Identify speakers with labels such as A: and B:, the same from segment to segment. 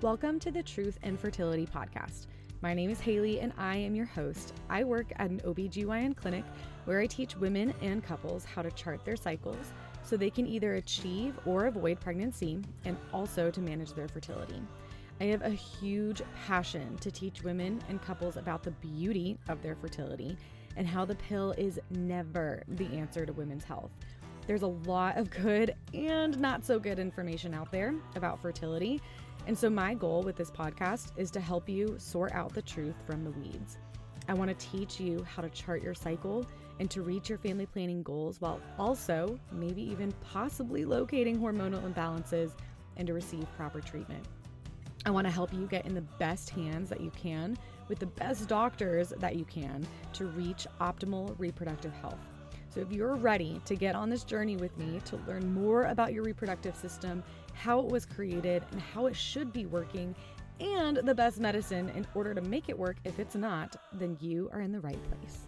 A: Welcome to the Truth and Fertility Podcast. My name is Haley and I am your host. I work at an OBGYN clinic where I teach women and couples how to chart their cycles so they can either achieve or avoid pregnancy and also to manage their fertility. I have a huge passion to teach women and couples about the beauty of their fertility and how the pill is never the answer to women's health. There's a lot of good and not so good information out there about fertility. And so my goal with this podcast is to help you sort out the truth from the weeds. I want to teach you how to chart your cycle and to reach your family planning goals while also maybe even possibly locating hormonal imbalances and to receive proper treatment. I want to help you get in the best hands that you can with the best doctors that you can to reach optimal reproductive health. So if you're ready to get on this journey with me to learn more about your reproductive system, how it was created and how it should be working, and the best medicine in order to make it work if it's not, then you are in the right place.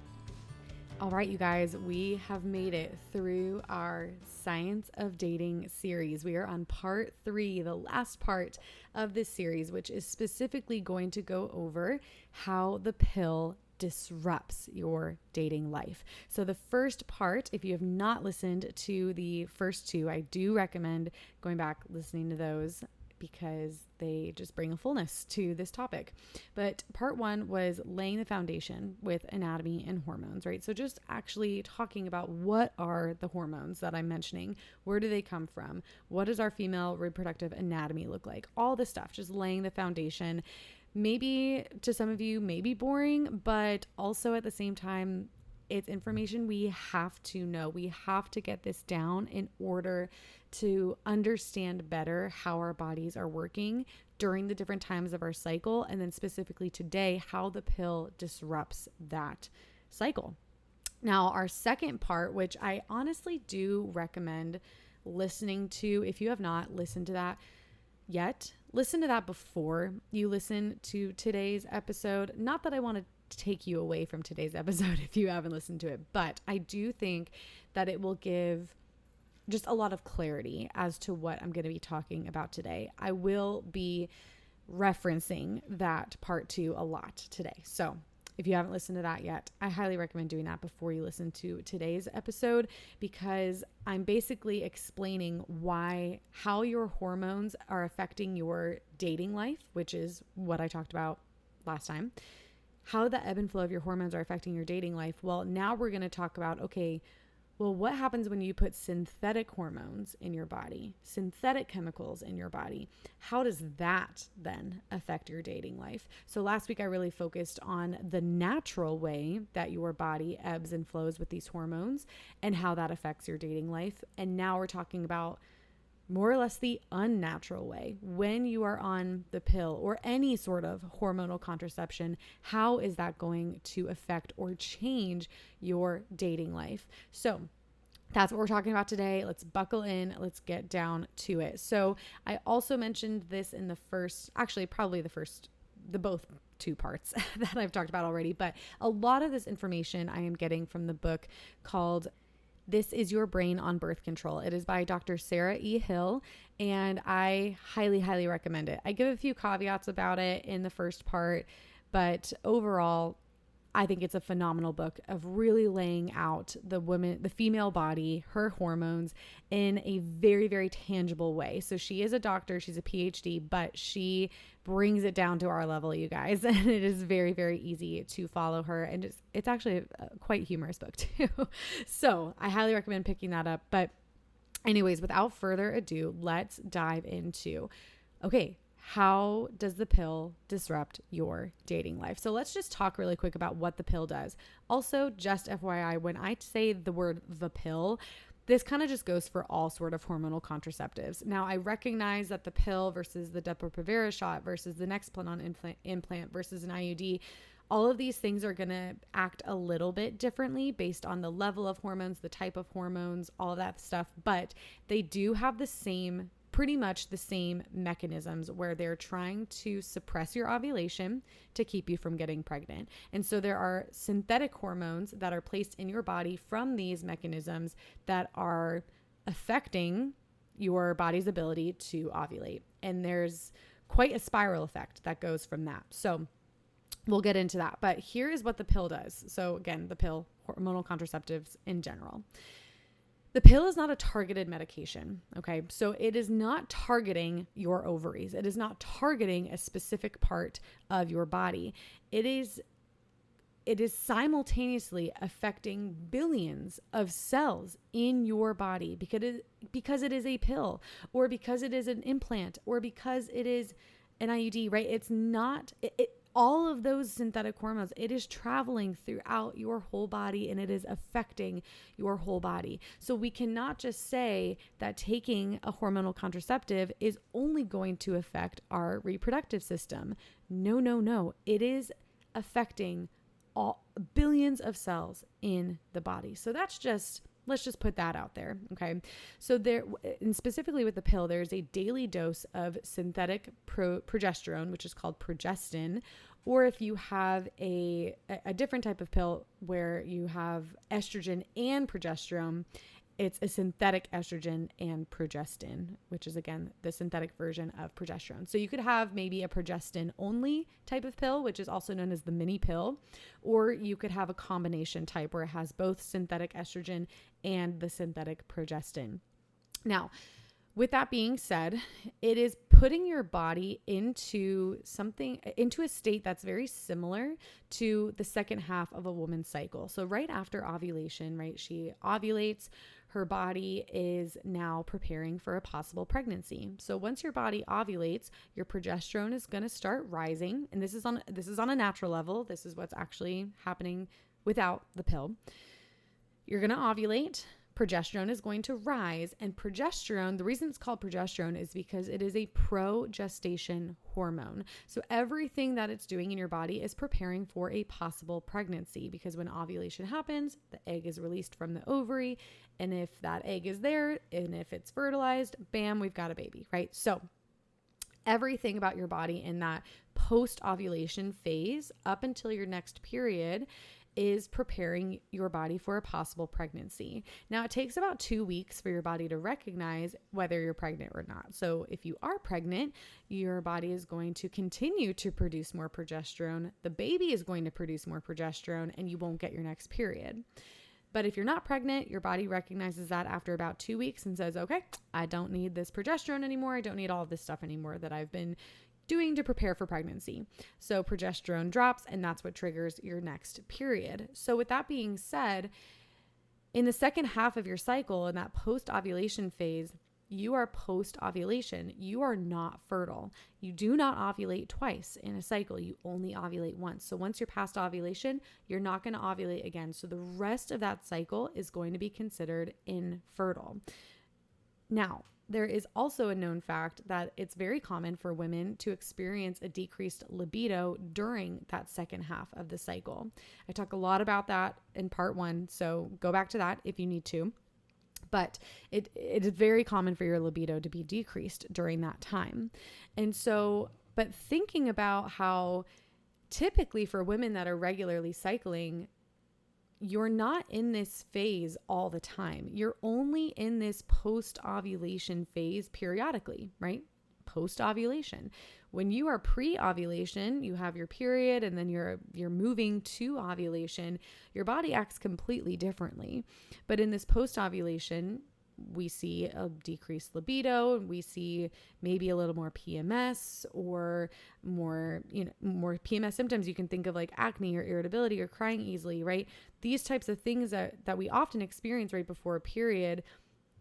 A: All right, you guys, we have made it through our Science of Dating series. We are on part 3, the last part of this series, which is specifically going to go over how the pill disrupts your dating life. So the first part, if you have not listened to the first 2, I do recommend going back listening to those because they just bring a fullness to this topic. But part 1 was laying the foundation with anatomy and hormones, right? So just actually talking about what are the hormones that I'm mentioning, where do they come from, what does our female reproductive anatomy look like, all this stuff, just laying the foundation. Maybe to some of you, maybe boring, but also at the same time, it's information we have to know. We have to get this down in order to understand better how our bodies are working during the different times of our cycle. And then specifically today, how the pill disrupts that cycle. Now, our second part, which I honestly do recommend listening to, if you have not listened to that yet, listen to that before you listen to today's episode. Not that I want to take you away from today's episode if you haven't listened to it, but I do think that it will give just a lot of clarity as to what I'm going to be talking about today. I will be referencing that part 2 a lot today. So if you haven't listened to that yet, I highly recommend doing that before you listen to today's episode, because I'm basically explaining how your hormones are affecting your dating life, which is what I talked about last time, how the ebb and flow of your hormones are affecting your dating life. Well, now we're going to talk about, what happens when you put synthetic hormones in your body, synthetic chemicals in your body? How does that then affect your dating life? So last week I really focused on the natural way that your body ebbs and flows with these hormones and how that affects your dating life. And now we're talking about more or less the unnatural way. When you are on the pill or any sort of hormonal contraception, how is that going to affect or change your dating life? So that's what we're talking about today. Let's buckle in. Let's get down to it. So I also mentioned this in the both 2 parts that I've talked about already, but a lot of this information I am getting from the book called This Is Your Brain on Birth Control. It is by Dr. Sarah E. Hill, and I highly, highly recommend it. I give a few caveats about it in the first part, but overall, I think it's a phenomenal book of really laying out the female body, her hormones in a very, very tangible way. So she is a doctor, she's a PhD, but she brings it down to our level, you guys. And it is very, very easy to follow her. And it's actually a quite humorous book too. So I highly recommend picking that up. But anyways, without further ado, let's dive into, how does the pill disrupt your dating life? So let's just talk really quick about what the pill does. Also, just FYI, when I say the word the pill, this kind of just goes for all sort of hormonal contraceptives. Now, I recognize that the pill versus the Depo-Provera shot versus the Nexplanon implant versus an IUD, all of these things are going to act a little bit differently based on the level of hormones, the type of hormones, all of that stuff, but they do have pretty much the same mechanisms where they're trying to suppress your ovulation to keep you from getting pregnant. And so there are synthetic hormones that are placed in your body from these mechanisms that are affecting your body's ability to ovulate. And there's quite a spiral effect that goes from that. So we'll get into that. But here is what the pill does. So again, the pill, hormonal contraceptives in general. The pill is not a targeted medication, okay? So it is not targeting your ovaries. It is not targeting a specific part of your body. It is simultaneously affecting billions of cells in your body because it is a pill, or because it is an implant, or because it is an IUD, right? It's not all of those synthetic hormones. It is traveling throughout your whole body, and it is affecting your whole body. So we cannot just say that taking a hormonal contraceptive is only going to affect our reproductive system. No. It is affecting all billions of cells in the body. So let's just put that out there. Okay. So and specifically with the pill, there's a daily dose of synthetic progesterone, which is called progestin. Or if you have a different type of pill where you have estrogen and progesterone, it's a synthetic estrogen and progestin, which is, again, the synthetic version of progesterone. So you could have maybe a progestin only type of pill, which is also known as the mini pill, or you could have a combination type where it has both synthetic estrogen and the synthetic progestin. Now, with that being said, it is putting your body into a state that's very similar to the second half of a woman's cycle. So right after ovulation, right, she ovulates, her body is now preparing for a possible pregnancy. So once your body ovulates, your progesterone is going to start rising, and this is on a natural level. This is what's actually happening without the pill. You're going to ovulate. Progesterone is going to rise, and progesterone, the reason it's called progesterone is because it is a progestation hormone. So everything that it's doing in your body is preparing for a possible pregnancy, because when ovulation happens, the egg is released from the ovary, and if that egg is there and if it's fertilized, bam, we've got a baby, right? So everything about your body in that post-ovulation phase up until your next period is preparing your body for a possible pregnancy. Now, it takes about 2 weeks for your body to recognize whether you're pregnant or not. So if you are pregnant, your body is going to continue to produce more progesterone. The baby is going to produce more progesterone, and you won't get your next period. But if you're not pregnant, your body recognizes that after about 2 weeks and says, okay, I don't need this progesterone anymore. I don't need all of this stuff anymore that I've been doing to prepare for pregnancy. So progesterone drops, and that's what triggers your next period. So with that being said, in the second half of your cycle, in that post-ovulation phase, you are post-ovulation. You are not fertile. You do not ovulate twice in a cycle. You only ovulate once. So once you're past ovulation, you're not going to ovulate again. So the rest of that cycle is going to be considered infertile. Now, there is also a known fact that it's very common for women to experience a decreased libido during that second half of the cycle. I talk a lot about that in part 1, so go back to that if you need to. But it is very common for your libido to be decreased during that time. And so, but thinking about how typically for women that are regularly cycling, you're not in this phase all the time. You're only in this post-ovulation phase periodically, right? Post-ovulation. When you are pre-ovulation, you have your period, and then you're moving to ovulation, your body acts completely differently. But in this post-ovulation, we see a decreased libido, and we see maybe a little more PMS or more PMS symptoms. You can think of like acne or irritability or crying easily, right? These types of things that we often experience right before a period,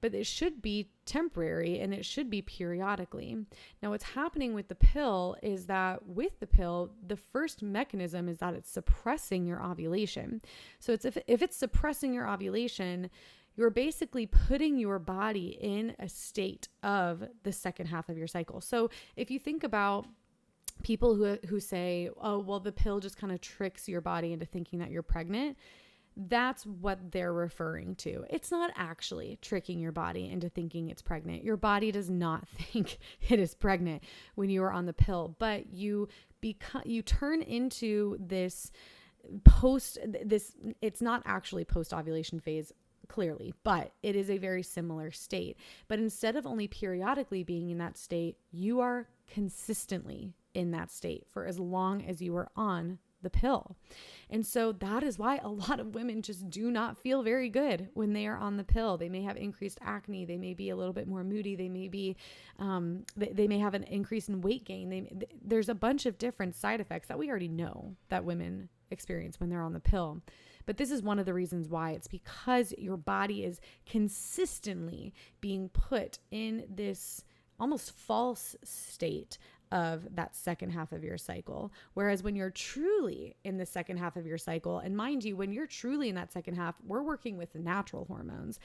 A: but it should be temporary and it should be periodically. Now, what's happening with the pill is that with the pill, the first mechanism is that it's suppressing your ovulation. So if it's suppressing your ovulation, you're basically putting your body in a state of the second half of your cycle. So if you think about people who say, oh, well, the pill just kind of tricks your body into thinking that you're pregnant, that's what they're referring to. It's not actually tricking your body into thinking it's pregnant. Your body does not think it is pregnant when you are on the pill, but you turn into this it's not actually post-ovulation phase, clearly, but it is a very similar state. But instead of only periodically being in that state, you are consistently in that state for as long as you are on the pill. And so that is why a lot of women just do not feel very good when they are on the pill. They may have increased acne. They may be a little bit more moody. They may be, they may have an increase in weight gain. There's a bunch of different side effects that we already know that women experience when they're on the pill. But this is one of the reasons why. It's because your body is consistently being put in this almost false state of that second half of your cycle. Whereas when you're truly in the second half of your cycle, and mind you, when you're truly in that second half, we're working with the natural hormones.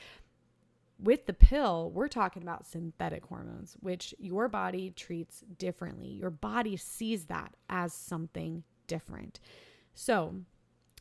A: With the pill, we're talking about synthetic hormones, which your body treats differently. Your body sees that as something different. So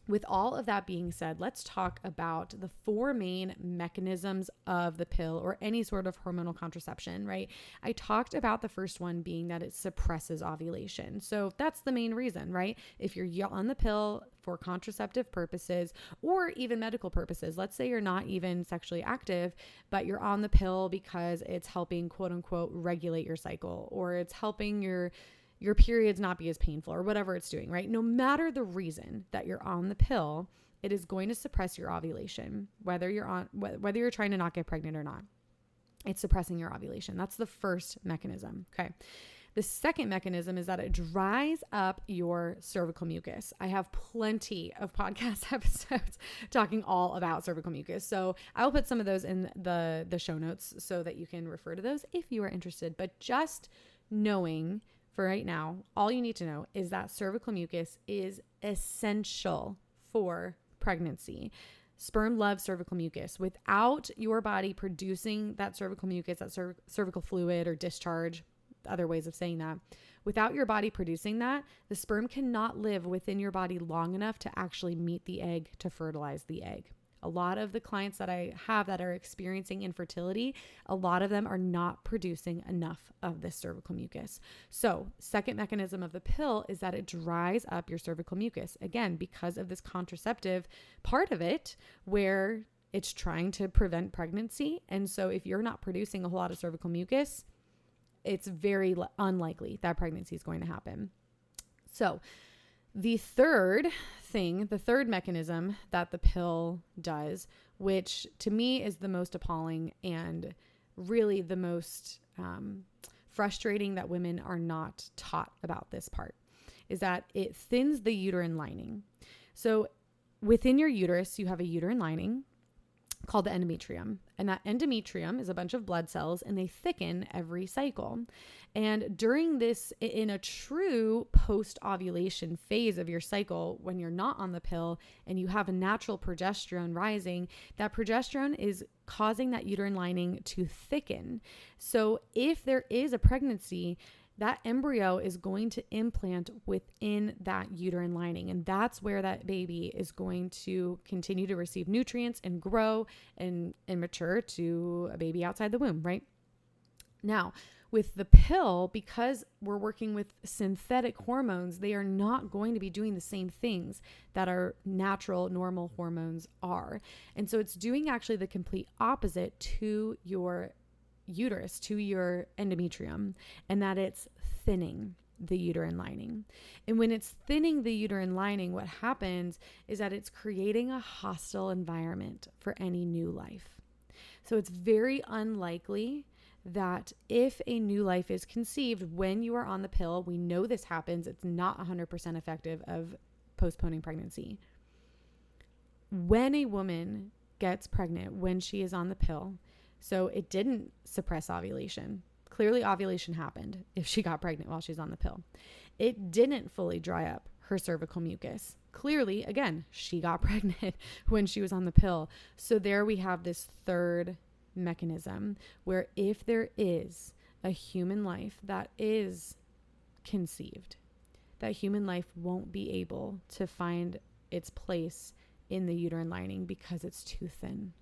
A: with all of that being said, let's talk about the 4 main mechanisms of the pill or any sort of hormonal contraception, right? I talked about the first one being that it suppresses ovulation. So that's the main reason, right? If you're on the pill for contraceptive purposes or even medical purposes, let's say you're not even sexually active, but you're on the pill because it's helping quote unquote regulate your cycle, or it's helping your periods not be as painful, or whatever it's doing, right? No matter the reason that you're on the pill, it is going to suppress your ovulation, whether you're trying to not get pregnant or not. It's suppressing your ovulation. That's the first mechanism. Okay. The second mechanism is that it dries up your cervical mucus. I have plenty of podcast episodes talking all about cervical mucus. So I'll put some of those in the show notes so that you can refer to those if you are interested. But just knowing for right now, all you need to know is that cervical mucus is essential for pregnancy. Sperm loves cervical mucus. Without your body producing that cervical mucus, that cervical fluid or discharge, other ways of saying that, without your body producing that, the sperm cannot live within your body long enough to actually meet the egg to fertilize the egg. A lot of the clients that I have that are experiencing infertility, a lot of them are not producing enough of this cervical mucus. So, second mechanism of the pill is that it dries up your cervical mucus. Again, because of this contraceptive part of it where it's trying to prevent pregnancy. And so if you're not producing a whole lot of cervical mucus, it's very unlikely that pregnancy is going to happen. So, the third mechanism that the pill does, which to me is the most appalling and really the most frustrating that women are not taught about this part, is that it thins the uterine lining. So within your uterus, you have a uterine lining called the endometrium. And that endometrium is a bunch of blood cells, and they thicken every cycle. And during this, in a true post-ovulation phase of your cycle, when you're not on the pill and you have a natural progesterone rising, that progesterone is causing that uterine lining to thicken. So if there is a pregnancy, that embryo is going to implant within that uterine lining. And that's where that baby is going to continue to receive nutrients and grow and mature to a baby outside the womb, right? Now, with the pill, because we're working with synthetic hormones, they are not going to be doing the same things that our natural, normal hormones are. And so it's doing actually the complete opposite to your uterus, to your endometrium, and that it's thinning the uterine lining. And when it's thinning the uterine lining, what happens is that it's creating a hostile environment for any new life. So it's very unlikely that if a new life is conceived when you are on the pill, we know this happens, it's not 100% effective of postponing pregnancy. When a woman gets pregnant when she is on the pill, so it didn't suppress ovulation. Clearly ovulation happened if she got pregnant while she's on the pill. It didn't fully dry up her cervical mucus. Clearly, again, she got pregnant when she was on the pill. So there we have this third mechanism where if there is a human life that is conceived, that human life won't be able to find its place in the uterine lining because it's too thin.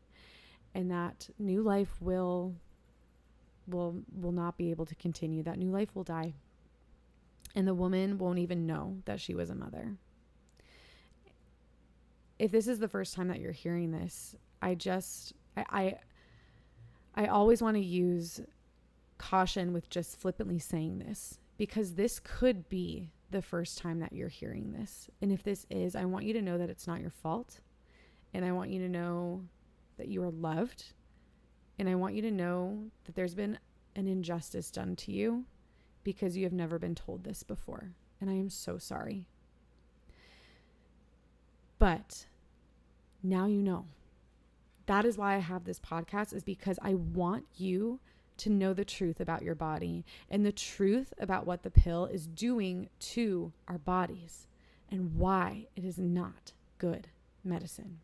A: And that new life will not be able to continue. That new life will die. And the woman won't even know that she was a mother. If this is the first time that you're hearing this, I always want to use caution with just flippantly saying this, because this could be the first time that you're hearing this. And if this is, I want you to know that it's not your fault. And I want you to know that you are loved. And I want you to know that there's been an injustice done to you because you have never been told this before. And I am so sorry. But now you know. That is why I have this podcast, is because I want you to know the truth about your body and the truth about what the pill is doing to our bodies and why it is not good medicine.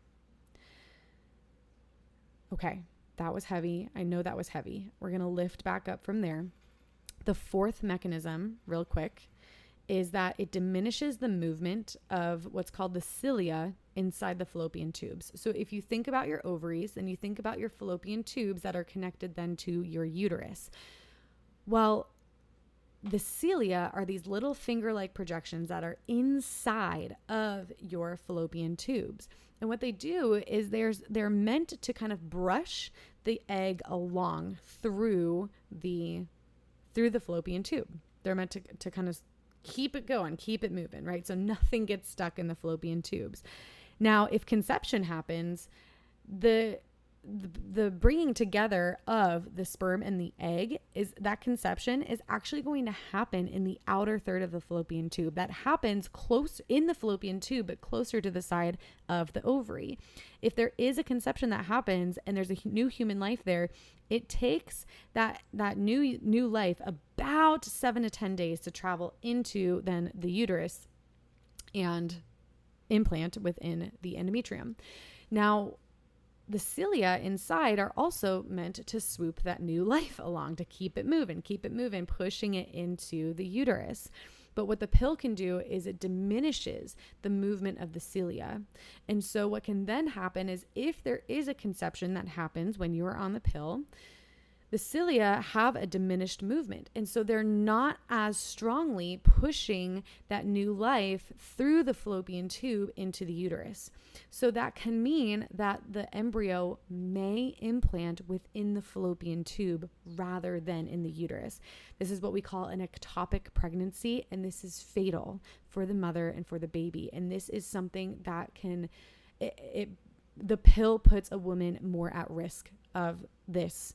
A: Okay, that was heavy. I know that was heavy. We're going to lift back up from there. The fourth mechanism, real quick, is that it diminishes the movement of what's called the cilia inside the fallopian tubes. So if you think about your ovaries and you think about your fallopian tubes that are connected then to your uterus, well, the cilia are these little finger-like projections that are inside of your fallopian tubes. And what they do is they're meant to kind of brush the egg along through the fallopian tube. They're meant to kind of keep it going, keep it moving, right? So nothing gets stuck in the fallopian tubes. Now, if conception happens, the bringing together of the sperm and the egg, is that conception is actually going to happen in the outer third of the fallopian tube. That happens close in the fallopian tube, but closer to the side of the ovary. If there is a conception that happens and there's a new human life there, it takes that new life about 7 to 10 days to travel into then the uterus and implant within the endometrium. Now, the cilia inside are also meant to swoop that new life along, to keep it moving, pushing it into the uterus. But what the pill can do is it diminishes the movement of the cilia. And so what can then happen is, if there is a conception that happens when you are on the pill, the cilia have a diminished movement. And so they're not as strongly pushing that new life through the fallopian tube into the uterus. So that can mean that the embryo may implant within the fallopian tube rather than in the uterus. This is what we call an ectopic pregnancy, and this is fatal for the mother and for the baby. And this is something that the pill puts a woman more at risk of this,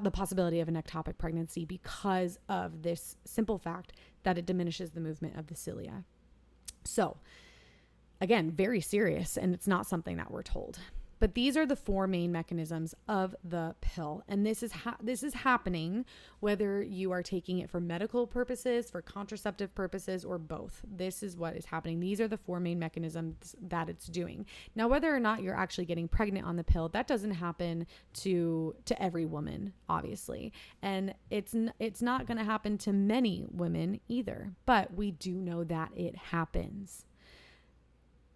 A: the possibility of an ectopic pregnancy, because of this simple fact that it diminishes the movement of the cilia. So again, very serious, and it's not something that we're told. But these are the four main mechanisms of the pill. And this is happening whether you are taking it for medical purposes, for contraceptive purposes, or both. This is what is happening. These are the four main mechanisms that it's doing. Now, whether or not you're actually getting pregnant on the pill, that doesn't happen to every woman, obviously. And it's not going to happen to many women either. But we do know that it happens.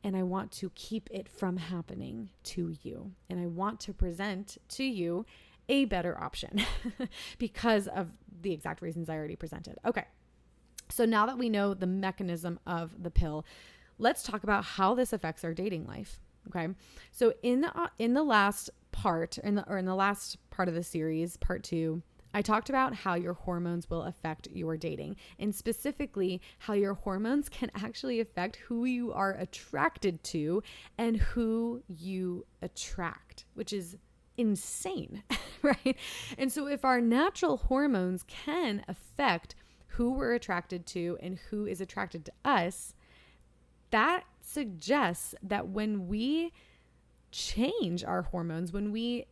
A: And I want to keep it from happening to you. And I want to present to you a better option because of the exact reasons I already presented. Okay. So now that we know the mechanism of the pill, let's talk about how this affects our dating life. Okay. So in the last part, in the last part of the series, part 2, I talked about how your hormones will affect your dating, and specifically how your hormones can actually affect who you are attracted to and who you attract, which is insane, right? And so if our natural hormones can affect who we're attracted to and who is attracted to us, that suggests that when we change our hormones, when we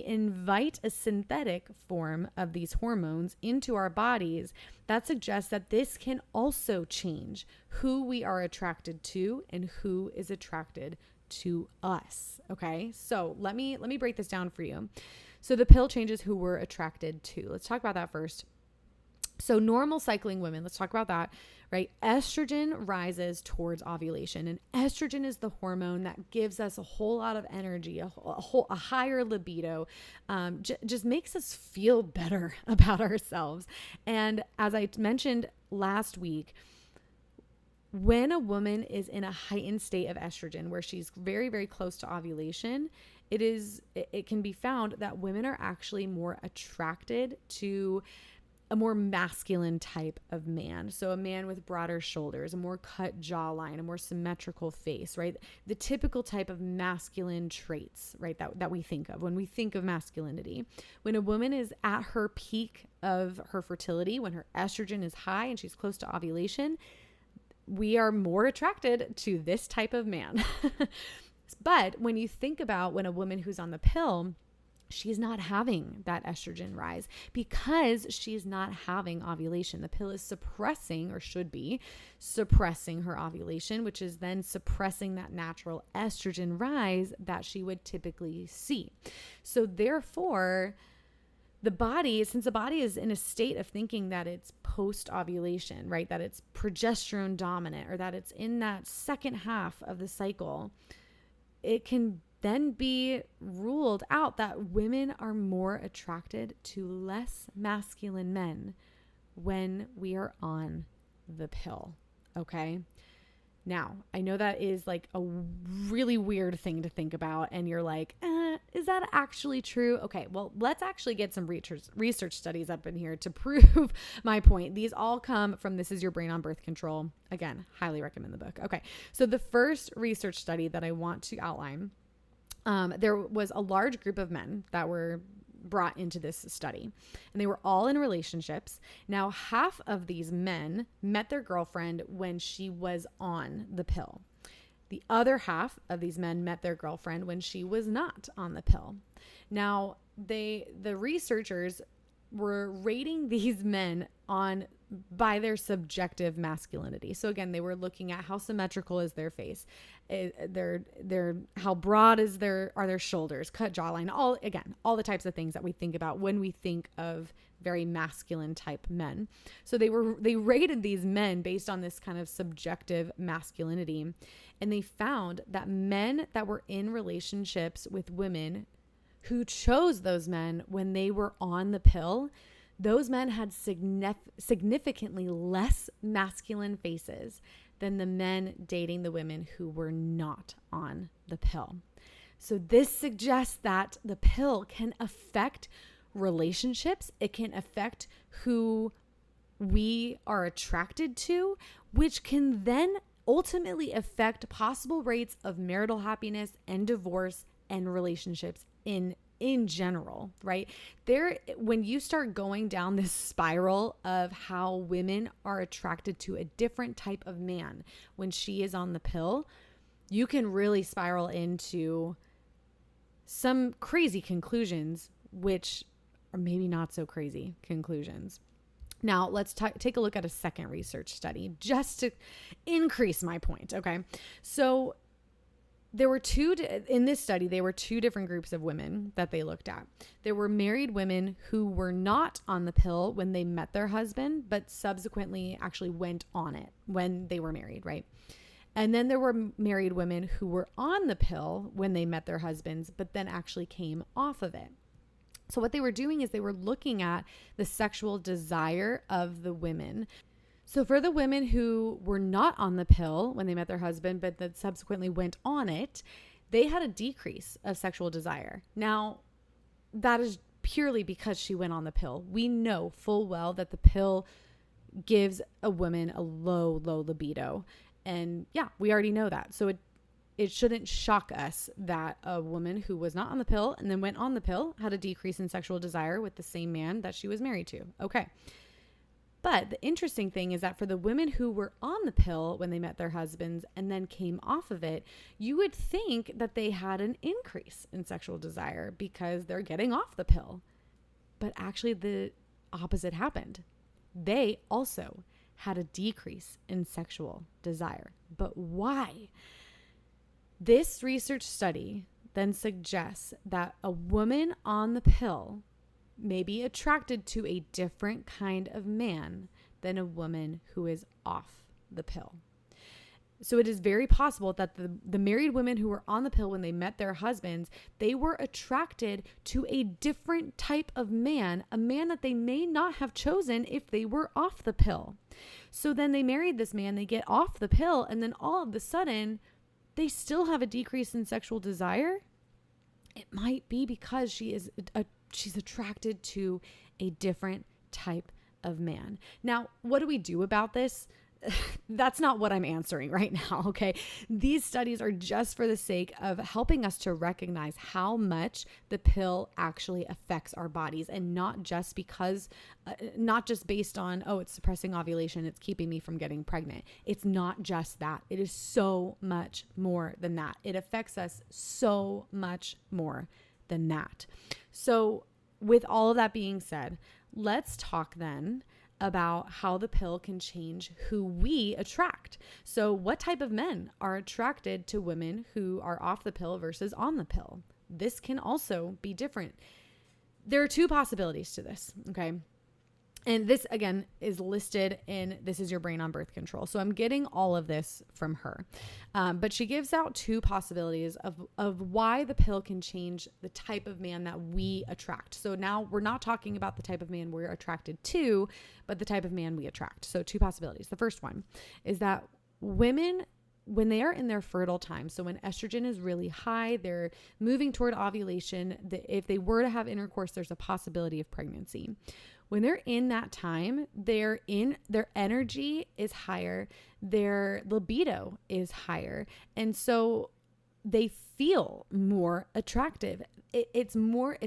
A: invite a synthetic form of these hormones into our bodies, that suggests that this can also change who we are attracted to and who is attracted to us. Okay, so let me break this down for you. So the pill changes who we're attracted to. Let's talk about that first. So normal cycling women, let's talk about that, right? Estrogen rises towards ovulation, and estrogen is the hormone that gives us a whole lot of energy, a higher libido, just makes us feel better about ourselves. And as I mentioned last week, when a woman is in a heightened state of estrogen, where she's very, very close to ovulation, it can be found that women are actually more attracted to a more masculine type of man. So a man with broader shoulders, a more cut jawline, a more symmetrical face, right? The typical type of masculine traits, right? That we think of when we think of masculinity. When a woman is at her peak of her fertility, when her estrogen is high and she's close to ovulation, we are more attracted to this type of man. But when you think about when a woman who's on the pill, she's not having that estrogen rise because she's not having ovulation. The pill is suppressing, or should be suppressing, her ovulation, which is then suppressing that natural estrogen rise that she would typically see. So therefore, since the body is in a state of thinking that it's post-ovulation, right? That it's progesterone dominant, or that it's in that second half of the cycle, it can then be ruled out that women are more attracted to less masculine men when we are on the pill. Okay. Now, I know that is like a really weird thing to think about, and you're like, is that actually true? Okay, well, let's actually get some research studies up in here to prove my point. These all come from This Is Your Brain on Birth Control. Again, highly recommend the book. Okay, so the first research study that I want to outline, there was a large group of men that were brought into this study, and they were all in relationships. Now, half of these men met their girlfriend when she was on the pill. The other half of these men met their girlfriend when she was not on the pill. Now, the researchers were rating these men by their subjective masculinity. So again, they were looking at how symmetrical is their face, how broad are their shoulders, cut jawline, all the types of things that we think about when we think of very masculine type men. So they rated these men based on this kind of subjective masculinity, and they found that men that were in relationships with women who chose those men when they were on the pill, those men had significantly less masculine faces than the men dating the women who were not on the pill. So this suggests that the pill can affect relationships. It can affect who we are attracted to, which can then ultimately affect possible rates of marital happiness and divorce and relationships in general, right? When you start going down this spiral of how women are attracted to a different type of man when she is on the pill, you can really spiral into some crazy conclusions, which are maybe not so crazy conclusions. Now, let's take a look at a second research study just to increase my point, okay? So in this study, there were two different groups of women that they looked at. There were married women who were not on the pill when they met their husband, but subsequently actually went on it when they were married, right? And then there were married women who were on the pill when they met their husbands, but then actually came off of it. So what they were doing is they were looking at the sexual desire of the women. So for the women who were not on the pill when they met their husband, but then subsequently went on it, they had a decrease of sexual desire. Now, that is purely because she went on the pill. We know full well that the pill gives a woman a low libido. And yeah, we already know that. So it shouldn't shock us that a woman who was not on the pill and then went on the pill had a decrease in sexual desire with the same man that she was married to. Okay. But the interesting thing is that for the women who were on the pill when they met their husbands and then came off of it, you would think that they had an increase in sexual desire because they're getting off the pill. But actually the opposite happened. They also had a decrease in sexual desire. But why? This research study then suggests that a woman on the pill may be attracted to a different kind of man than a woman who is off the pill. So it is very possible that the married women who were on the pill when they met their husbands, they were attracted to a different type of man, a man that they may not have chosen if they were off the pill. So then they married this man, they get off the pill, and then all of a sudden, they still have a decrease in sexual desire. It might be because she's attracted to a different type of man. Now, what do we do about this? That's not what I'm answering right now, okay? These studies are just for the sake of helping us to recognize how much the pill actually affects our bodies, and not just based on, oh, it's suppressing ovulation, it's keeping me from getting pregnant. It's not just that. It is so much more than that. It affects us so much more than that. So with all of that being said, let's talk then about how the pill can change who we attract. So what type of men are attracted to women who are off the pill versus on the pill? This can also be different. There are two possibilities to this, okay? And this, again, is listed in This Is Your Brain on Birth Control. So I'm getting all of this from her. But she gives out two possibilities of why the pill can change the type of man that we attract. So now we're not talking about the type of man we're attracted to, but the type of man we attract. So two possibilities. The first one is that women, when they are in their fertile time, so when estrogen is really high, they're moving toward ovulation, if they were to have intercourse, there's a possibility of pregnancy. When they're in that time, their energy is higher, their libido is higher, and so they feel more attractive. It's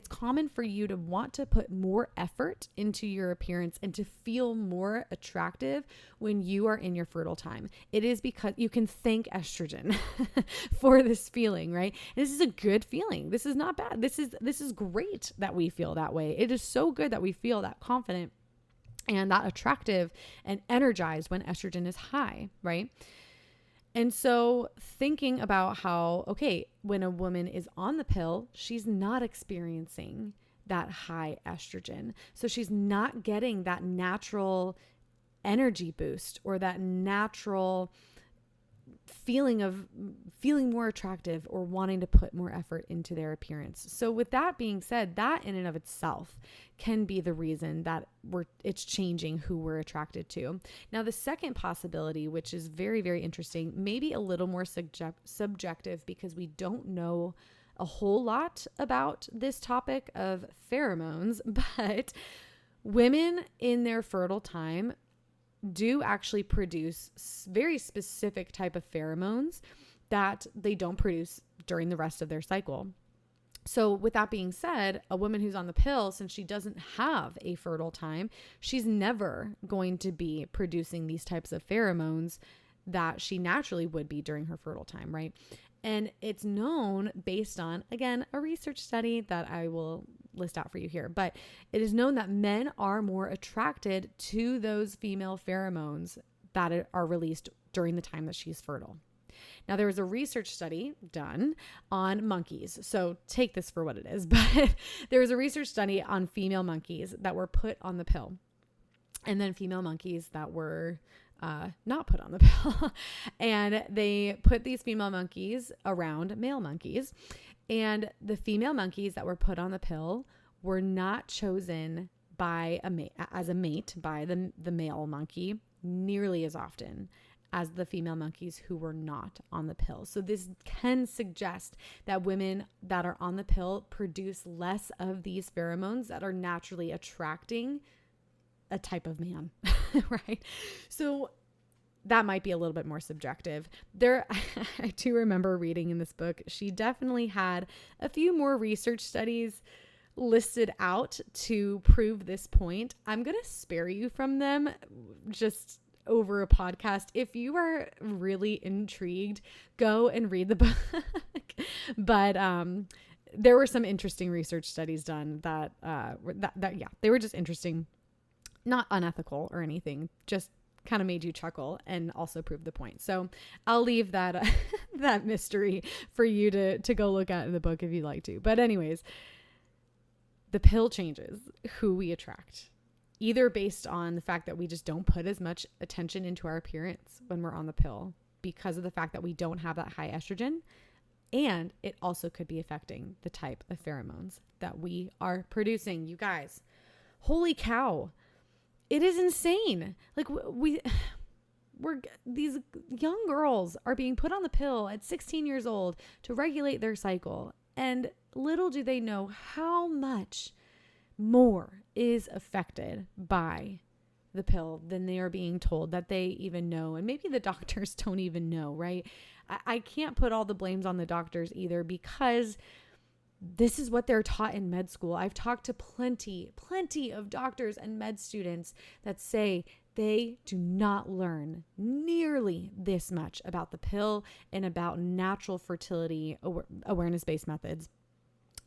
A: common for you to want to put more effort into your appearance and to feel more attractive when you are in your fertile time. It is because you can thank estrogen for this feeling, right? And this is a good feeling. This is not bad. This is great that we feel that way. It is so good that we feel that confident and that attractive and energized when estrogen is high, right? And so thinking about how, okay, when a woman is on the pill, she's not experiencing that high estrogen. So she's not getting that natural energy boost or that natural feeling of feeling more attractive or wanting to put more effort into their appearance. So with that being said, that in and of itself can be the reason that it's changing who we're attracted to. Now, the second possibility, which is very, very interesting, maybe a little more subjective because we don't know a whole lot about this topic of pheromones, but women in their fertile time do actually produce very specific type of pheromones that they don't produce during the rest of their cycle. So with that being said, a woman who's on the pill, since she doesn't have a fertile time, she's never going to be producing these types of pheromones that she naturally would be during her fertile time, right? And it's known based on, again, a research study that I will list out for you here, but it is known that men are more attracted to those female pheromones that are released during the time that she's fertile. Now, there was a research study done on monkeys. So take this for what it is, but there was a research study on female monkeys that were put on the pill, and then female monkeys that were not put on the pill. And they put these female monkeys around male monkeys. And the female monkeys that were put on the pill were not chosen by as a mate by the male monkey nearly as often as the female monkeys who were not on the pill. So this can suggest that women that are on the pill produce less of these pheromones that are naturally attracting a type of man, right? So that might be a little bit more subjective. I do remember reading in this book, she definitely had a few more research studies listed out to prove this point. I'm going to spare you from them just over a podcast. If you are really intrigued, go and read the book. But there were some interesting research studies done that they were just interesting, not unethical or anything, just kind of made you chuckle and also prove the point. So I'll leave that that mystery for you to go look at in the book if you'd like to. But anyways, the pill changes who we attract, either based on the fact that we just don't put as much attention into our appearance when we're on the pill because of the fact that we don't have that high estrogen. And it also could be affecting the type of pheromones that we are producing. You guys, holy cow. It is insane. Like these young girls are being put on the pill at 16 years old to regulate their cycle. And little do they know how much more is affected by the pill than they are being told that they even know. And maybe the doctors don't even know, right? I can't put all the blames on the doctors either, because this is what they're taught in med school. I've talked to plenty of doctors and med students that say they do not learn nearly this much about the pill and about natural fertility awareness-based methods,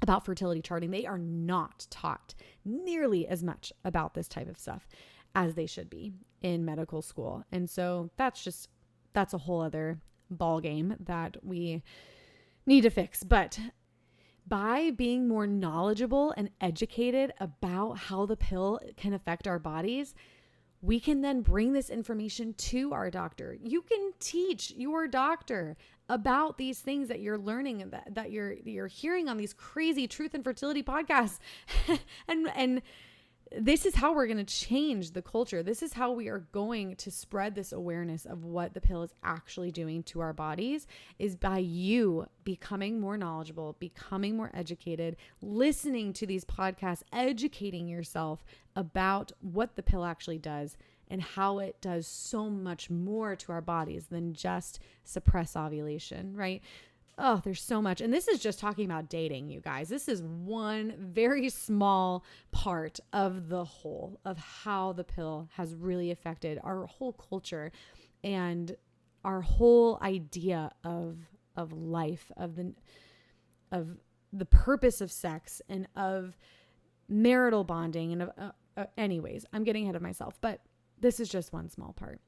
A: about fertility charting. They are not taught nearly as much about this type of stuff as they should be in medical school. And so that's a whole other ball game that we need to fix. But by being more knowledgeable and educated about how the pill can affect our bodies, we can then bring this information to our doctor. You can teach your doctor about these things that you're learning, that you're hearing on these crazy truth and fertility podcasts. and this is how we're going to change the culture. This is how we are going to spread this awareness of what the pill is actually doing to our bodies, is by you becoming more knowledgeable, becoming more educated, listening to these podcasts, educating yourself about what the pill actually does and how it does so much more to our bodies than just suppress ovulation, right? Oh, there's so much. And this is just talking about dating, you guys. This is one very small part of the whole of how the pill has really affected our whole culture and our whole idea of life, of the purpose of sex and of marital bonding. And anyways, I'm getting ahead of myself, but this is just one small part.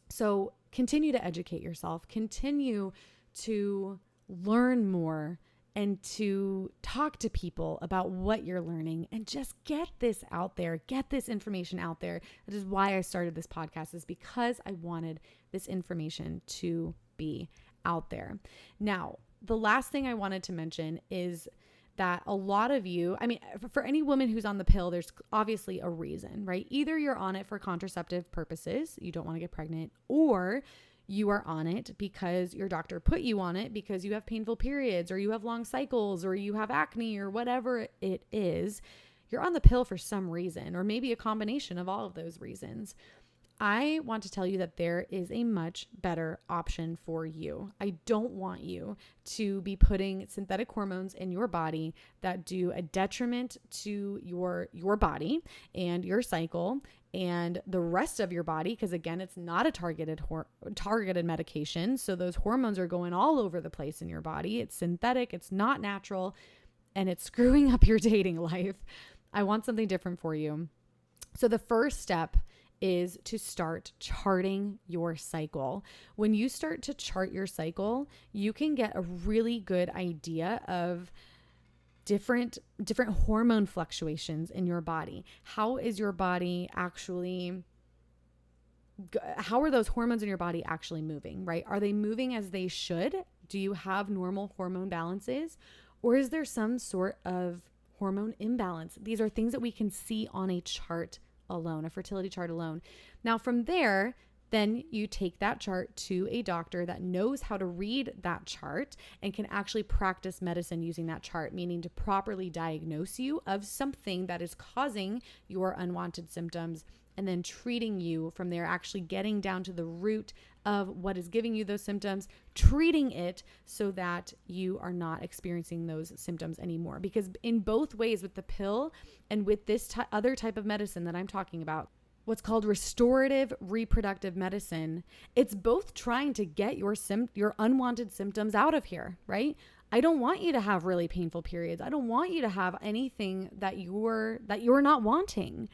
A: So continue to educate yourself, continue to learn more, and to talk to people about what you're learning, and just get this out there, get this information out there. That is why I started this podcast, is because I wanted this information to be out there. Now, the last thing I wanted to mention is that a lot of you, I mean, for any woman who's on the pill, there's obviously a reason, right? Either you're on it for contraceptive purposes, you don't want to get pregnant, or you are on it because your doctor put you on it because you have painful periods, or you have long cycles, or you have acne, or whatever it is. You're on the pill for some reason, or maybe a combination of all of those reasons. I want to tell you that there is a much better option for you. I don't want you to be putting synthetic hormones in your body that do a detriment to your body and your cycle and the rest of your body, because again, it's not a targeted medication. So those hormones are going all over the place in your body. It's synthetic, it's not natural, and it's screwing up your dating life. I want something different for you. So the first step is to start charting your cycle. When you start to chart your cycle, you can get a really good idea of different hormone fluctuations in your body. How is your body actually, how are those hormones in your body actually moving, right? Are they moving as they should? Do you have normal hormone balances? Or is there some sort of hormone imbalance? These are things that we can see on a chart alone, a fertility chart alone. Now from there, then you take that chart to a doctor that knows how to read that chart and can actually practice medicine using that chart, meaning to properly diagnose you of something that is causing your unwanted symptoms, and then treating you from there, actually getting down to the root of what is giving you those symptoms, treating it so that you are not experiencing those symptoms anymore. Because in both ways, with the pill and with this other type of medicine that I'm talking about, what's called restorative reproductive medicine, it's both trying to get your unwanted symptoms out of here, right? I don't want you to have really painful periods. I don't want you to have anything that you're not wanting.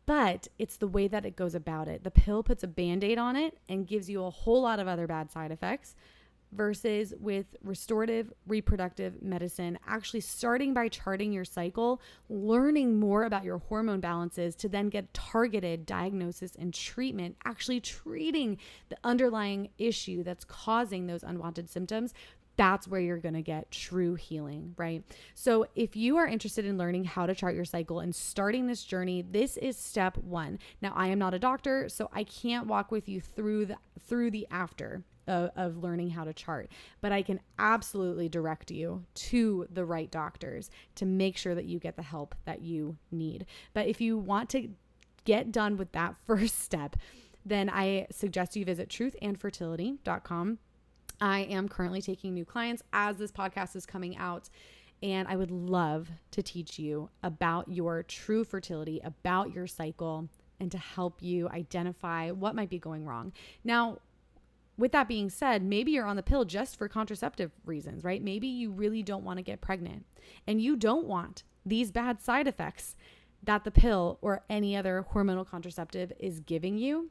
A: But it's the way that it goes about it. The pill puts a Band-Aid on it and gives you a whole lot of other bad side effects, versus with restorative reproductive medicine, actually starting by charting your cycle, learning more about your hormone balances to then get targeted diagnosis and treatment, actually treating the underlying issue that's causing those unwanted symptoms. That's where you're going to get true healing, right? So if you are interested in learning how to chart your cycle and starting this journey, this is step one. Now, I am not a doctor, so I can't walk with you through the after of learning how to chart, but I can absolutely direct you to the right doctors to make sure that you get the help that you need. But if you want to get done with that first step, then I suggest you visit truthandfertility.com. I am currently taking new clients as this podcast is coming out, and I would love to teach you about your true fertility, about your cycle, and to help you identify what might be going wrong. Now, with that being said, maybe you're on the pill just for contraceptive reasons, right? Maybe you really don't want to get pregnant and you don't want these bad side effects that the pill or any other hormonal contraceptive is giving you.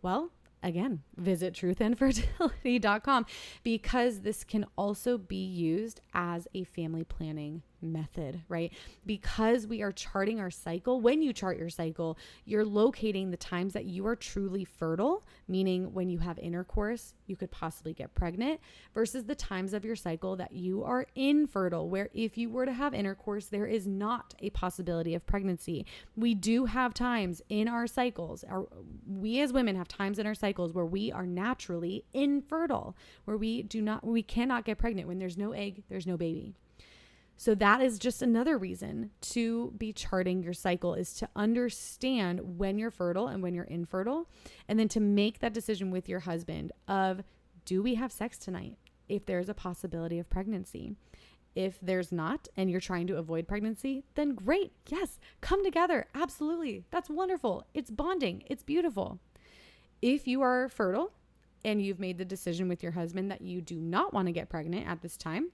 A: Well, again, visit truthandfertility.com, because this can also be used as a family planning method, right? Because we are charting our cycle. When you chart your cycle, you're locating the times that you are truly fertile, meaning when you have intercourse, you could possibly get pregnant, versus the times of your cycle that you are infertile, where if you were to have intercourse, there is not a possibility of pregnancy. We do have times in our cycles, we as women have times in our cycles where we are naturally infertile, where we cannot get pregnant. When there's no egg, there's no baby. So that is just another reason to be charting your cycle, is to understand when you're fertile and when you're infertile, and then to make that decision with your husband of, do we have sex tonight if there's a possibility of pregnancy? If there's not, and you're trying to avoid pregnancy, then great. Yes, come together. Absolutely. That's wonderful. It's bonding. It's beautiful. If you are fertile and you've made the decision with your husband that you do not want to get pregnant at this time,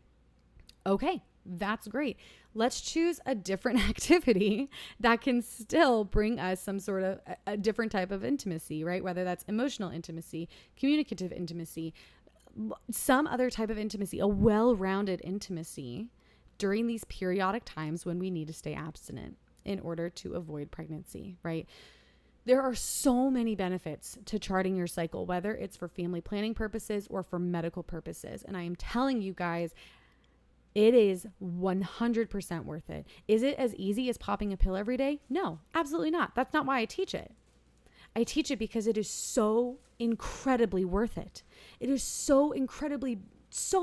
A: okay, that's great. Let's choose a different activity that can still bring us some sort of a different type of intimacy, right? Whether that's emotional intimacy, communicative intimacy, some other type of intimacy, a well-rounded intimacy during these periodic times when we need to stay abstinent in order to avoid pregnancy, right? There are so many benefits to charting your cycle, whether it's for family planning purposes or for medical purposes. And I am telling you guys, it is 100% worth it. Is it as easy as popping a pill every day? No, absolutely not. That's not why I teach it. I teach it because it is so incredibly worth it. It is so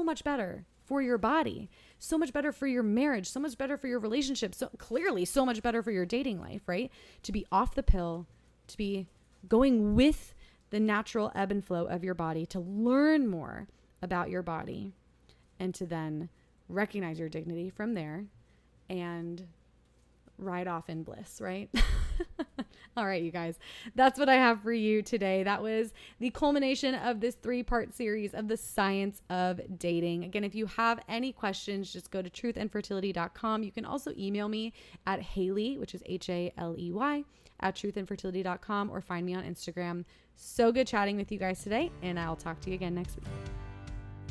A: much better for your body, so much better for your marriage, so much better for your relationship, so clearly so much better for your dating life, right? To be off the pill, to be going with the natural ebb and flow of your body, to learn more about your body, and to then recognize your dignity from there and ride off in bliss, right? All right, you guys, that's what I have for you today. That was the culmination of this 3-part series of the science of dating. Again, if you have any questions, just go to truthandfertility.com. You can also email me at Haley, which is Haley, at truthandfertility.com, or find me on Instagram. So good chatting with you guys today, and I'll talk to you again next week.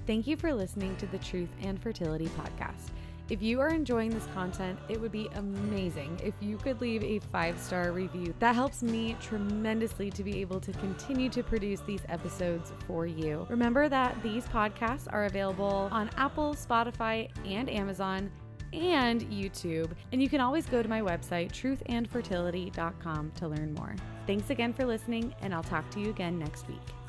A: Thank you for listening to the Truth and Fertility podcast. If you are enjoying this content, it would be amazing if you could leave a 5-star review. That helps me tremendously to be able to continue to produce these episodes for you. Remember that these podcasts are available on Apple, Spotify, and Amazon, and YouTube. And you can always go to my website, truthandfertility.com, to learn more. Thanks again for listening, and I'll talk to you again next week.